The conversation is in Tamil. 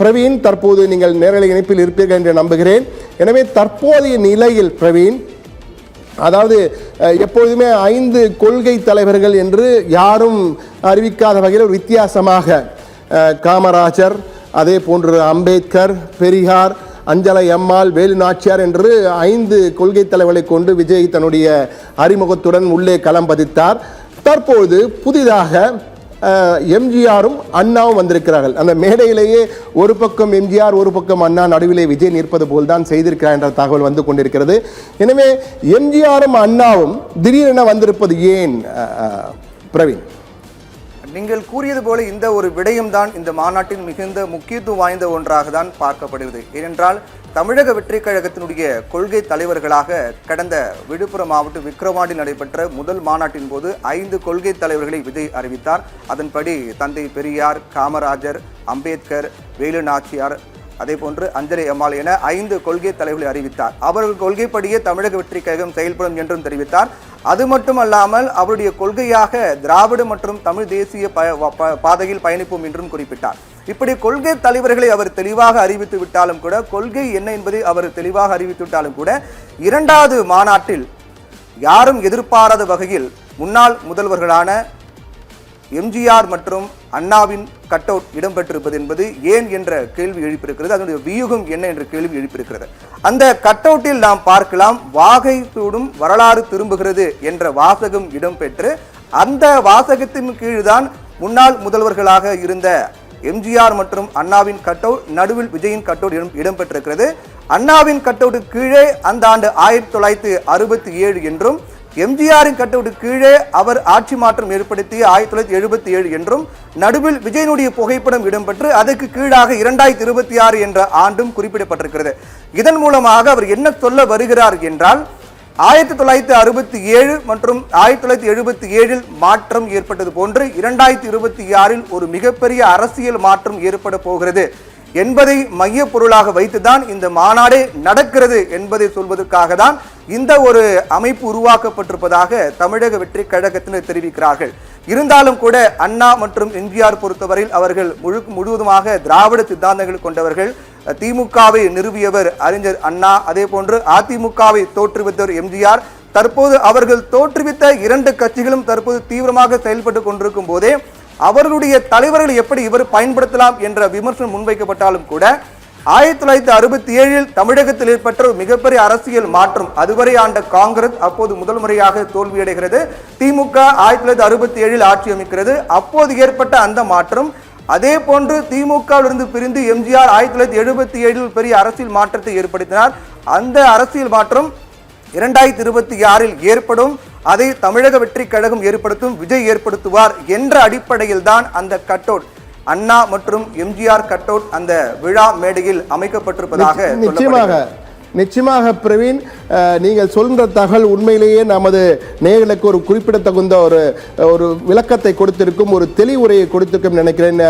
பிரவீன், தற்போது நீங்கள் நேரலை இணைப்பில் இருப்பீர்கள் என்று நம்புகிறேன். எனவே தற்போதைய நிலையில் பிரவீன், அதாவது எப்பொழுதுமே 5 கொள்கை தலைவர்கள் என்று யாரும் அறிவிக்காத வகையில் ஒரு வித்தியாசமாக காமராஜர், அதே போன்று அம்பேத்கர், பெரியார், அஞ்சலை அம்மாள், வேலு நாச்சியார் என்று 5 கொள்கை தலைவர்களை கொண்டு விஜய் தன்னுடைய அறிமுகத்துடன் உள்ளே களம் பதித்தார். தற்போது புதிதாக எம்ஜிஆரும் அண்ணாவும் வந்திருக்கிறார்கள். அந்த மேடையிலேயே ஒரு பக்கம் எம்ஜிஆர், ஒரு பக்கம் அண்ணா, நடுவிலே விஜய் நிற்பது போல்தான் செய்திருக்கிறார் என்ற தகவல் வந்து கொண்டிருக்கிறது. எனவே எம்ஜிஆரும் அண்ணாவும் திடீரென வந்திருப்பது ஏன் பிரவீன்? நீங்கள் கூறியது போல இந்த ஒரு விடயம் தான் இந்த மாநாட்டின் மிகுந்த முக்கியத்துவம் வாய்ந்த ஒன்றாக தான் பார்க்கப்படுகிறது. ஏனென்றால் தமிழக வெற்றி கழகத்தினுடைய கொள்கை தலைவர்களாக கடந்த விழுப்புரம் மாவட்டம் விக்கிரவாண்டில் நடைபெற்ற முதல் மாநாட்டின் போது 5 கொள்கை தலைவர்களை விஜய் அறிவித்தார். அதன்படி தந்தை பெரியார், காமராஜர், அம்பேத்கர், வேலு நாச்சியார், அதே போன்று அஞ்சலை அம்மாள் என 5 கொள்கை தலைவர்களை அறிவித்தார். அவர்கள் கொள்கைப்படியே தமிழக வெற்றி கழகம் செயல்படும் என்றும் தெரிவித்தார். அது மட்டுமல்லாமல் அவருடைய கொள்கையாக திராவிட மற்றும் தமிழ் தேசிய பாதையில் பயணிப்போம் என்றும் குறிப்பிட்டார். இப்படி கொள்கை தலைவர்களை அவர் தெளிவாக அறிவித்து விட்டாலும் கூட, கொள்கை என்ன என்பதை அவர் தெளிவாக அறிவித்து விட்டாலும் கூட, 2வது மாநாட்டில் யாரும் எதிர்பாராத வகையில் முன்னாள் முதல்வர்களான எம்ஜிஆர் மற்றும் அண்ணாவின் கட் அவுட் இடம்பெற்றிருப்பது என்பது ஏன் என்ற கேள்வி எழுப்பியிருக்கிறது. அதனுடைய வியூகம் என்ன என்ற கேள்வி எழுப்பியிருக்கிறது. அந்த கட் அவுட்டில் நாம் பார்க்கலாம், வாகை சூடும் வரலாறு திரும்புகிறது என்ற வாசகம் இடம்பெற்று, அந்த வாசகத்தின் கீழ்தான் முன்னாள் முதல்வர்களாக இருந்த எம்ஜிஆர் மற்றும் அண்ணாவின் கட் அவுட், நடுவில் விஜயின் கட் அவுட் இடம்பெற்றிருக்கிறது. அண்ணாவின் கட் அவுட் கீழே அந்த ஆண்டு 1967 என்றும், எம்ஜிஆரின் கட்டவுட்டு கீழே அவர் ஆட்சி மாற்றம் ஏற்படுத்தி 1977 என்றும், நடுவில் விஜயனுடைய புகைப்படம் இடம்பெற்று அதற்கு கீழாக 2026 என்ற ஆண்டும் குறிப்பிடப்பட்டிருக்கிறது. இதன் மூலமாக அவர் என்ன சொல்ல வருகிறார் என்றால், 1967 மற்றும் 1977 மாற்றம் ஏற்பட்டது போன்று 2026 ஒரு மிகப்பெரிய அரசியல் மாற்றம் ஏற்பட போகிறது என்பதை மைய பொருளாக வைத்துதான் இந்த மாநாடே நடக்கிறது என்பதை சொல்வதற்காக தான் இந்த ஒரு அமைப்பு உருவாக்கப்பட்டிருப்பதாக தமிழக வெற்றி கழகத்தினர் தெரிவிக்கிறார்கள். இருந்தாலும் கூட அண்ணா மற்றும் எம்ஜிஆர் பொறுத்தவரையில் அவர்கள் முழுவதுமாக திராவிட சித்தாந்தங்கள் கொண்டவர்கள். திமுகவை நிறுவியவர் அறிஞர் அண்ணா, அதே போன்று அதிமுகவை தோற்றுவித்தவர் எம்ஜிஆர். தற்போது அவர்கள் தோற்றுவித்த 2 கட்சிகளும் தற்போது தீவிரமாக செயல்பட்டு கொண்டிருக்கும் போதே அவர்களுடைய தலைவர்களை எப்படி இவர் பயன்படுத்தலாம் என்ற விமர்சனம் முன்வைக்கப்பட்டாலும் கூட, 1967 தமிழகத்தில் ஏற்பட்ட மிகப்பெரிய அரசியல் மாற்றம். அதுவரை ஆண்ட காங்கிரஸ் அப்போது முதல் முறையாக தோல்வியடைகிறது. திமுக 1967 ஆட்சி அமைக்கிறது. அப்போது ஏற்பட்ட அந்த மாற்றம், அதே போன்று திமுகவிலிருந்து பிரிந்து எம்ஜிஆர் 1977 பெரிய அரசியல் மாற்றத்தை ஏற்படுத்தினார். அந்த அரசியல் மாற்றம் 2026 ஏற்படும். அதை தமிழக வெற்றி கழகம் ஏற்படுத்தும், விஜய் ஏற்படுத்துவார் என்ற அடிப்படையில் தான் அந்த கட் அவுட், அண்ணா மற்றும் எம்ஜிஆர் கட் அவுட் அந்த விழா மேடையில் அமைக்கப்பட்டிருப்பதாக நிச்சயமாக பிரவீன், நீங்கள் சொல்கிற தகவல் உண்மையிலேயே நமது நேயர்களுக்கு ஒரு குறிப்பிடத்தகுந்த ஒரு விளக்கத்தை கொடுத்திருக்கும், ஒரு தெளிவுரையை கொடுத்திருக்கும் நினைக்கிறேன்.